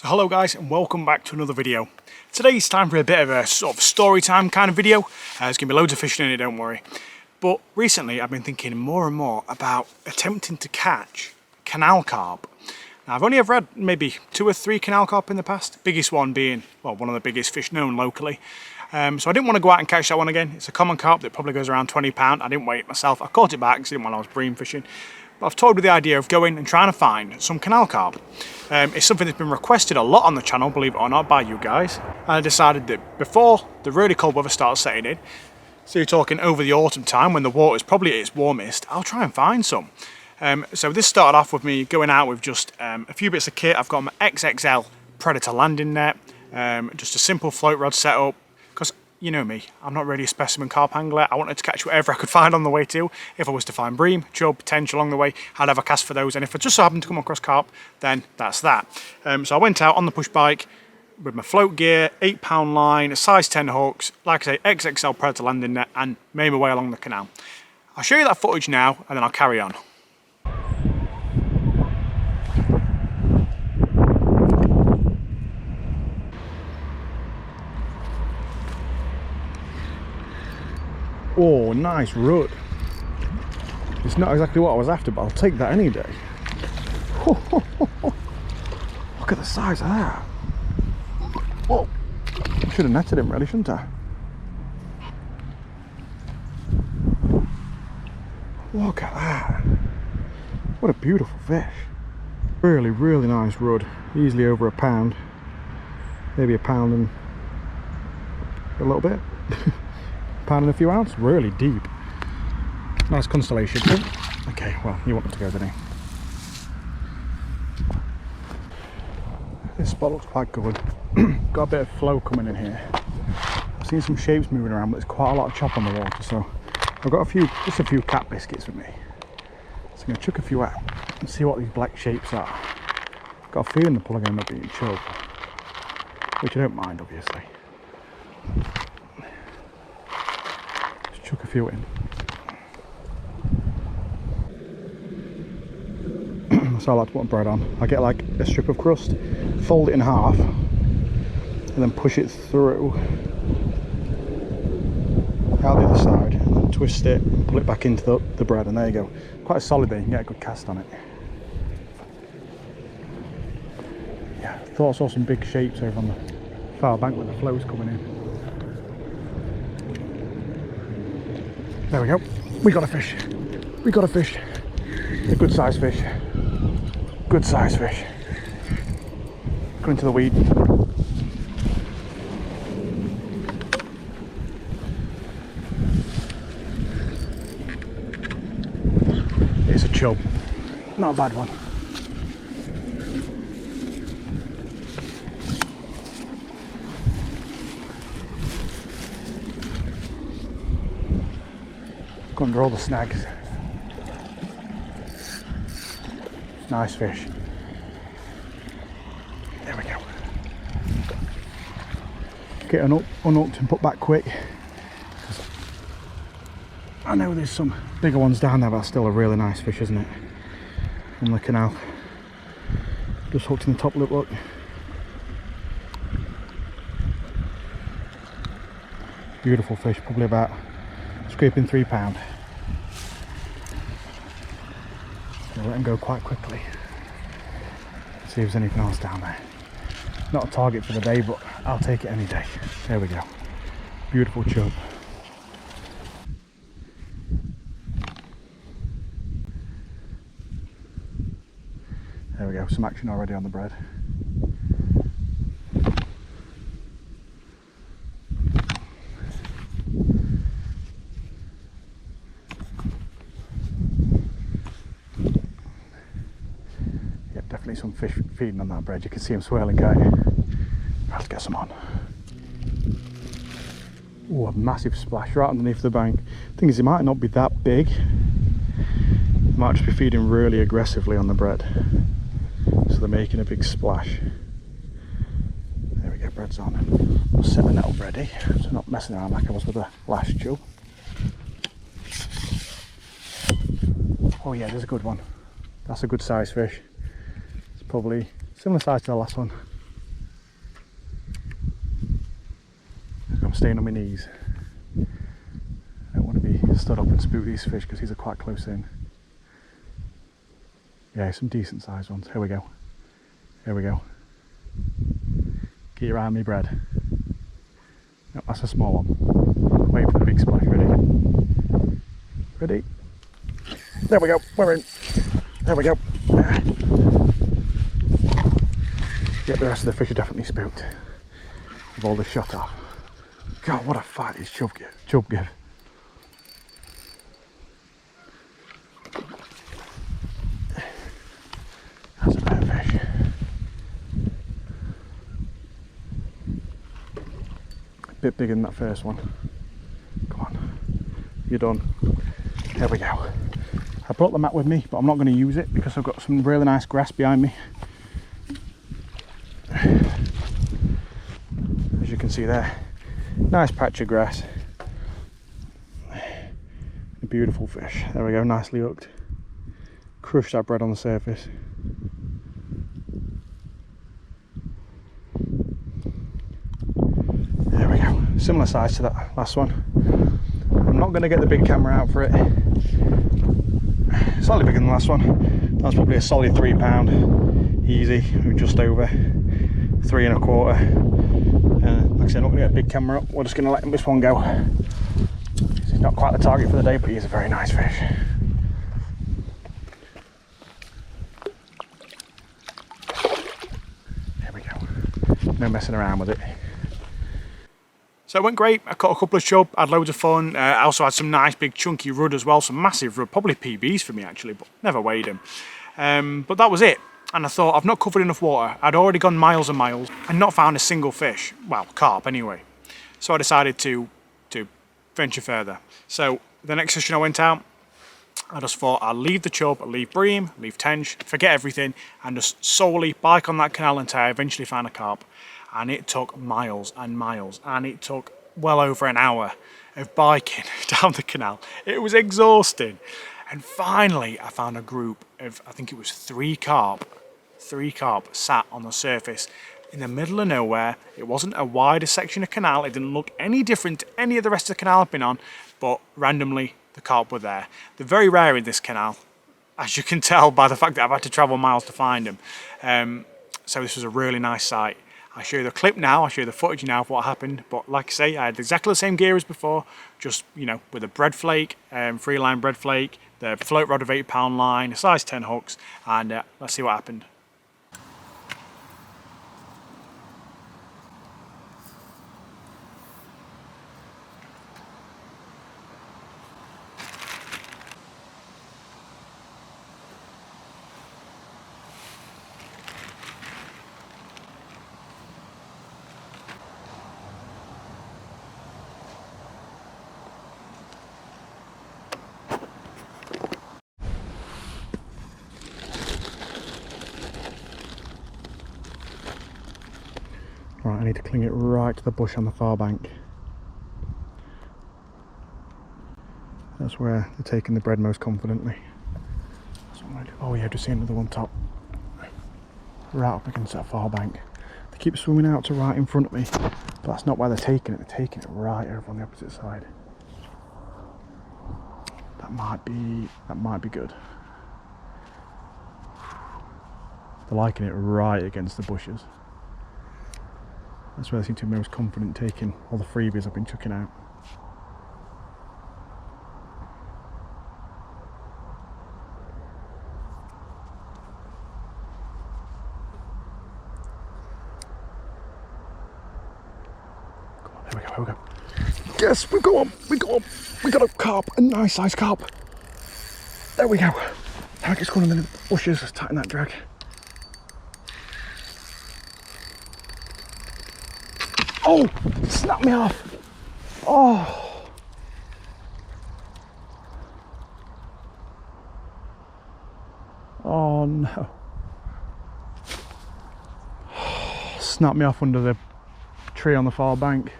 So hello guys and welcome back to another video. Today's time for a bit of a sort of story time kind of video. There's going to be loads of fishing in it, don't worry. But recently I've been thinking more and more about attempting to catch canal carp. Now I've only ever had maybe 2 or 3 canal carp in the past, biggest one being, well, one of the biggest fish known locally. So I didn't want to go out and catch that one again. It's a common carp that probably goes around £20. I didn't weigh it myself. I caught it by accident while I was bream fishing. But I've toyed with the idea of going and trying to find some canal carp. It's something that's been requested a lot on the channel, believe it or not, by you guys. And I decided that before the really cold weather starts setting in, so you're talking over the autumn time when the water's probably at its warmest, I'll try and find some. So this started off with me going out with just a few bits of kit. I've got my XXL Predator landing net, just a simple float rod setup, because you know me, I'm not really a specimen carp angler. I wanted to catch whatever I could find on the way too. If I was to find bream, chub, tench along the way, I'd have a cast for those, and if I just so happened to come across carp, then that's that. So I went out on the push bike with my float gear, 8-pound line, a size 10 hooks, like I say, XXL Predator landing net, and made my way along the canal. I'll show you that footage now, and then I'll carry on. Oh, nice rud. It's not exactly what I was after, but I'll take that any day. Look at the size of that. Whoa. Should have netted him really, shouldn't I? Look at that. What a beautiful fish. Really, really nice rud. Easily over £1. Maybe £1 and a little bit. £1 and a few ounce, really deep. Nice constellation. Oh, okay, well, you want them to go, didn't you? This spot looks quite good. Got a bit of flow coming in here. I've seen some shapes moving around, but there's quite a lot of chop on the water, so I've got just a few cat biscuits with me. So I'm going to chuck a few out and see what these black shapes are. Got a feeling they're probably going to end up being chub, which I don't mind, obviously. Chuck a few in. So I like to put bread on. I get like a strip of crust, fold it in half, and then push it through out the other side, and then twist it and pull it back into the bread, and there you go. Quite solid there, you can get a good cast on it. Yeah, thought I saw some big shapes over on the far bank where the flow's coming in. There we go. We got a fish. We got a fish. A good sized fish. Good sized fish. Go into the weed. It's a chub. Not a bad one. Go under all the snags. Nice fish. There we go. Get unhooked and put back quick. I know there's some bigger ones down there, but that's still a really nice fish, isn't it? From the canal. Just hooked in the top lip, look. Beautiful fish, probably about scraping £3. I'll let him go quite quickly. See if there's anything else down there. Not a target for the day, but I'll take it any day. There we go. Beautiful chub. There we go, some action already on the bread. Definitely some fish feeding on that bread. You can see them swirling, can't you? Let's get some on. Oh, a massive splash right underneath the bank. Thing is, it might not be that big. It might just be feeding really aggressively on the bread. So they're making a big splash. There we go, bread's on. I'll set the net up ready, so I'm not messing around like I was with the last chub. Oh yeah, there's a good one. That's a good size fish. It's probably similar size to the last one. staying on my knees. I don't want to be stood up and spook these fish because these are quite close in. Yeah, some decent sized ones. Here we go. Here we go. Keep your eye on me, bread. No, that's a small one. Wait for the big splash. Ready? Ready? There we go. We're in. There we go. Yeah, the rest of the fish are definitely spooked. With all the shot off. God, what a fight these chub give. That's a better fish. A bit bigger than that first one. Come on. You're done. There we go. I brought the mat with me, but I'm not going to use it because I've got some really nice grass behind me. As you can see there, nice patch of grass. A beautiful fish. There we go, nicely hooked. Crush that bread on the surface. There we go. Similar size to that last one. I'm not going to get the big camera out for it. Slightly bigger than the last one. That's probably a solid £3. Easy, just over 3 1/4. Like I said, I'm not going to get a big camera up. We're just going to let this one go. He's not quite the target for the day, but he's a very nice fish. There we go. No messing around with it. So it went great. I caught a couple of chub, had loads of fun. I also had some nice big chunky rudd as well, some massive rudd, probably PBs for me actually, but never weighed them. But that was it. And I thought, I've not covered enough water. I'd already gone miles and miles and not found a single fish. Well, carp anyway. So I decided to venture further. So the next session I went out, I just thought I'll leave the chub, I'll leave bream, leave tench, forget everything, and just solely bike on that canal until I eventually found a carp. And it took miles and miles, and it took well over an hour of biking down the canal. It was exhausting. And finally, I found a group of, I think it was 3 carp sat on the surface in the middle of nowhere. It wasn't a wider section of canal. It didn't look any different to any of the rest of the canal I've been on, but randomly the carp were there. They're very rare in this canal, as you can tell by the fact that I've had to travel miles to find them. So this was a really nice sight. I'll show you the clip now, I'll show you the footage now of what happened, but like I say, I had exactly the same gear as before, just, you know, with a bread flake, free line bread flake, the float rod of 8-pound line, a size 10 hooks, and let's see what happened. Right, I need to cling it right to the bush on the far bank. That's where they're taking the bread most confidently. That's what I'm gonna do. Oh yeah, just see another one top. Right up against that far bank. They keep swimming out to right in front of me, but that's not where they're taking it. They're taking it right over on the opposite side. That might be good. They're liking it right against the bushes. That's where they seem to be most confident taking all the freebies I've been chucking out. Come on, there we go, here we go. Yes, we got a carp, a nice sized carp. There we go. Now it gets going in the bushes, let's tighten that drag. Oh, snap me off. Oh. Oh no. Snap me off under the tree on the far bank.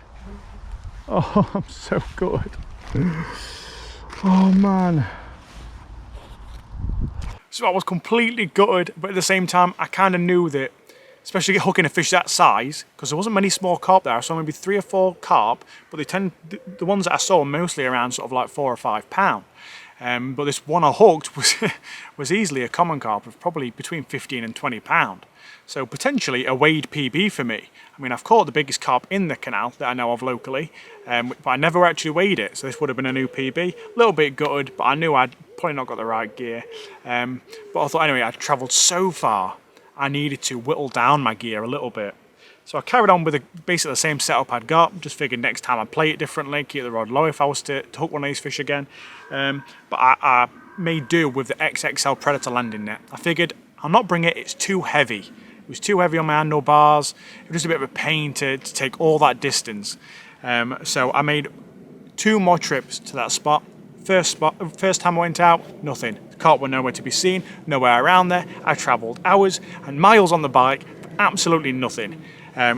Oh, I'm so good. Oh man. So I was completely gutted, but at the same time, I kind of knew that especially hooking a fish that size, because there wasn't many small carp there. I saw maybe 3 or 4 carp, but the ones that I saw were mostly around sort of like 4 or 5 pound. But this one I hooked was easily a common carp of probably between 15 and 20 pound. So potentially a weighed PB for me. I mean, I've caught the biggest carp in the canal that I know of locally, but I never actually weighed it, so this would have been a new PB. A little bit gutted, but I knew I'd probably not got the right gear. But I thought anyway, I'd travelled so far, I needed to whittle down my gear a little bit. So I carried on with basically the same setup I'd got, just figured next time I'd play it differently, keep the rod low if I was to hook one of these fish again. But I made do with the XXL Predator landing net. I figured I'll not bring it, it's too heavy. It was too heavy on my handlebars, it was just a bit of a pain to take all that distance. So I made 2 more trips to that spot. First time I went out, nothing. The carp were nowhere to be seen, nowhere around there. I travelled hours and miles on the bike, for absolutely nothing.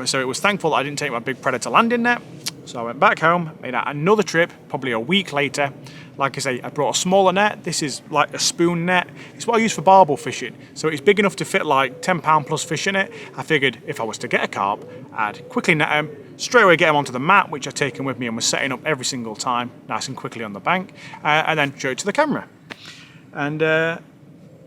So it was thankful that I didn't take my big Predator landing net. So I went back home, made out another trip, probably a week later. Like I say, I brought a smaller net. This is like a spoon net. It's what I use for barbel fishing. So it's big enough to fit like 10 pound plus fish in it. I figured if I was to get a carp, I'd quickly net them, straight away get them onto the mat, which I'd taken with me and was setting up every single time, nice and quickly on the bank, and then show it to the camera. And I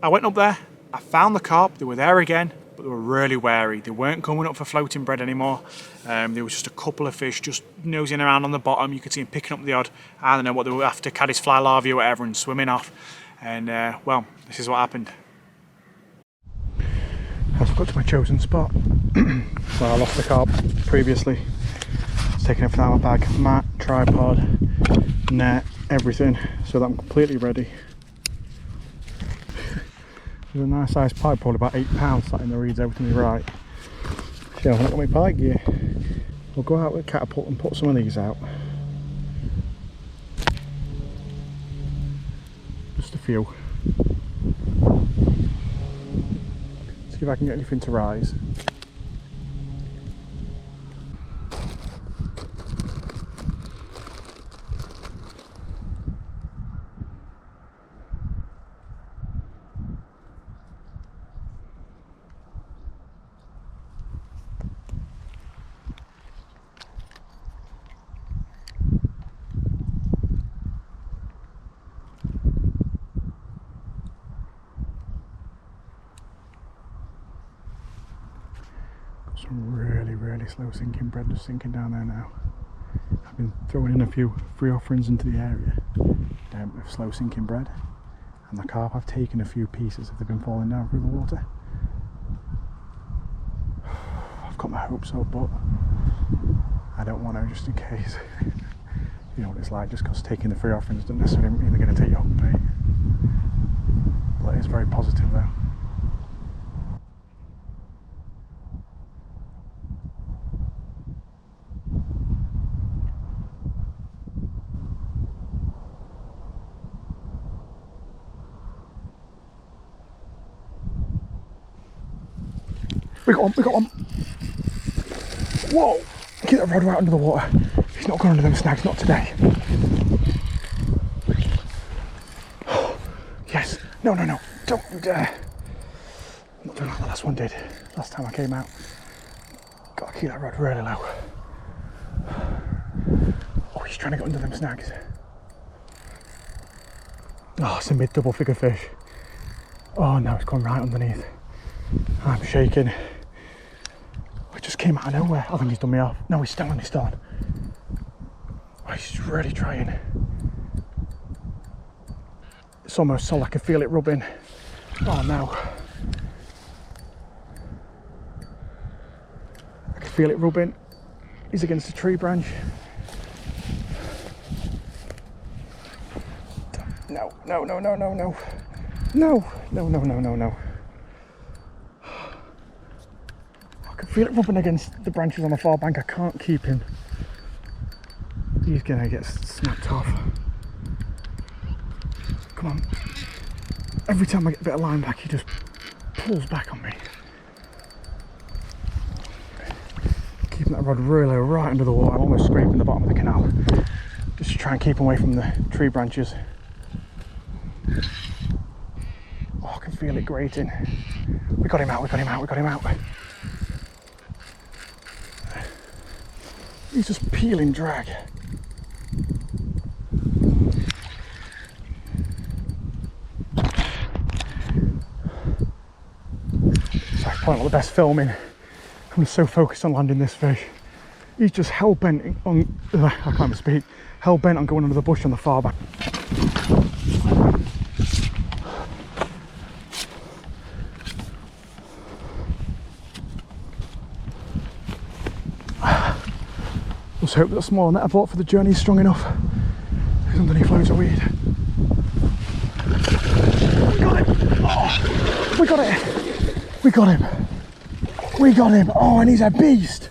went up there, I found the carp, they were there again, but they were really wary. They weren't coming up for floating bread anymore. There was just a couple of fish just nosing around on the bottom. You could see them picking up the odd, I don't know what they were after, caddisfly larvae or whatever, and swimming off. And well, this is what happened. I've got to my chosen spot where I lost the carp previously. I was taking everything out of my bag, mat, tripod, net, everything, so that I'm completely ready. There's a nice sized pike, probably about 8 pounds, sat in the reeds over to my right. So I've not got my pike gear. We'll go out with a catapult and put some of these out. Just a few. See if I can get anything to rise. Some really slow sinking bread just sinking down there now. I've been throwing in a few free offerings into the area of slow sinking bread, and the carp I've taken a few pieces if they've been falling down through the water. I've got my hopes up, but I don't want to, just in case. You know what it's like, just because taking the free offerings doesn't necessarily mean they're going to take your hook bait. But it is very positive though. We got one. Whoa! Keep that rod right under the water. He's not going under them snags, not today. Yes. No. Don't you dare. I'm not doing like the last one did. Last time I came out. Gotta keep that rod really low. Oh, he's trying to get under them snags. Oh, it's a mid double figure fish. Oh no, it's gone right underneath. I'm shaking. It just came out of nowhere. I think he's done me off. No, he's still on. Oh, he's really trying. It's almost so I can feel it rubbing. Oh no. I can feel it rubbing. He's against a tree branch. No. I can feel it rubbing against the branches on the far bank. I can't keep him. He's gonna get snapped off. Come on. Every time I get a bit of line back, he just pulls back on me. Keeping that rod really right under the water. I'm almost scraping the bottom of the canal. Just to try and keep him away from the tree branches. Oh, I can feel it grating. We got him out. He's just peeling drag. Sorry, probably not the best filming. I'm so focused on landing this fish. He's just hell-bent on, I can't even speak, hell-bent on going under the bush on the far back. Let's hope that the small net I bought for the journey is strong enough. He's underneath loads of weed. We got him! Oh, we got it! We got him! We got him! Oh, and he's a beast!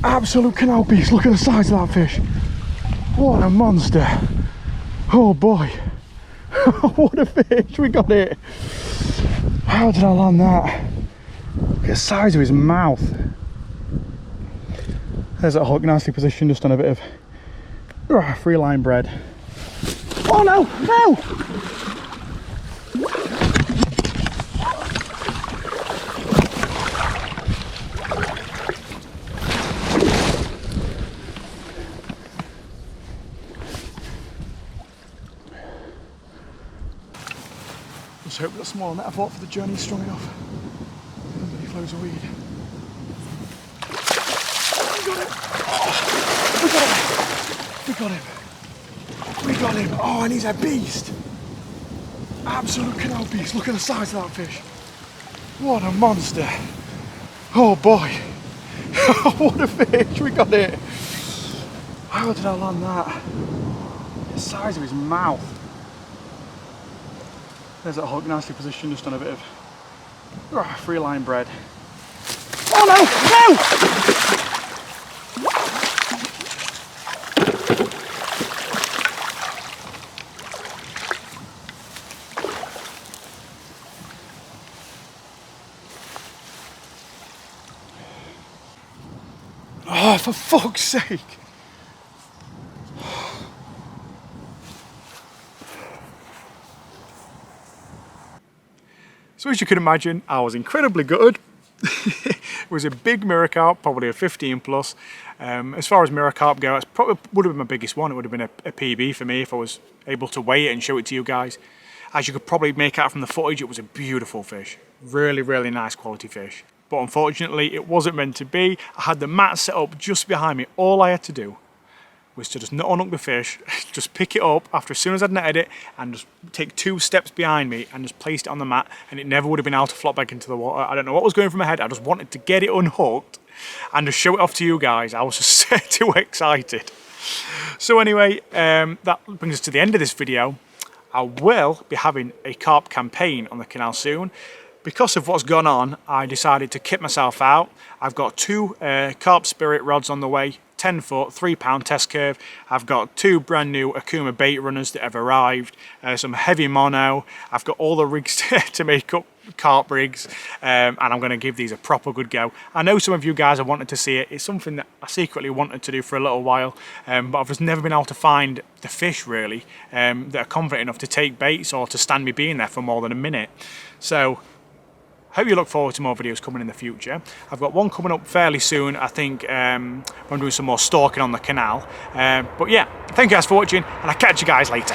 Absolute canal beast. Look at the size of that fish. What a monster. Oh boy. What a fish. We got it. How did I land that? Look at the size of his mouth. There's that hook, nicely positioned, just on a bit of free line bread. Oh no! No! Let's hope that small net I bought for the journey is strong enough. Underneath loads of weed. We got him! Oh, we got him! We got him! Oh, and he's a beast! Absolute canal beast. Look at the size of that fish. What a monster! Oh boy! What a fish! We got it! How did I land that? The size of his mouth. There's that hook, nicely positioned, just on a bit of free line bread. Oh no! No! Oh, for fuck's sake! So as you can imagine, I was incredibly gutted. It was a big mirror carp, probably a 15 plus. As far as mirror carp go, it probably would have been my biggest one. It would have been a PB for me if I was able to weigh it and show it to you guys. As you could probably make out from the footage, it was a beautiful fish. Really, really nice quality fish. But unfortunately, it wasn't meant to be. I had the mat set up just behind me. All I had to do was to just not unhook the fish, just pick it up after as soon as I'd netted it, and just take 2 steps behind me and just placed it on the mat, and it never would have been able to flop back into the water. I don't know what was going through my head. I just wanted to get it unhooked and just show it off to you guys. I was just too excited. So anyway, that brings us to the end of this video. I will be having a carp campaign on the canal soon. Because of what's gone on, I decided to kit myself out. I've got 2 carp spirit rods on the way, 10 foot, £3 test curve. I've got 2 brand new Akuma bait runners that have arrived, some heavy mono. I've got all the rigs to make up carp rigs, and I'm going to give these a proper good go. I know some of you guys have wanted to see it. It's something that I secretly wanted to do for a little while, but I've just never been able to find the fish really that are confident enough to take baits or to stand me being there for more than a minute. So hope you look forward to more videos coming in the future. I've got one coming up fairly soon, I think, when I'm doing some more stalking on the canal. But yeah, thank you guys for watching, and I'll catch you guys later.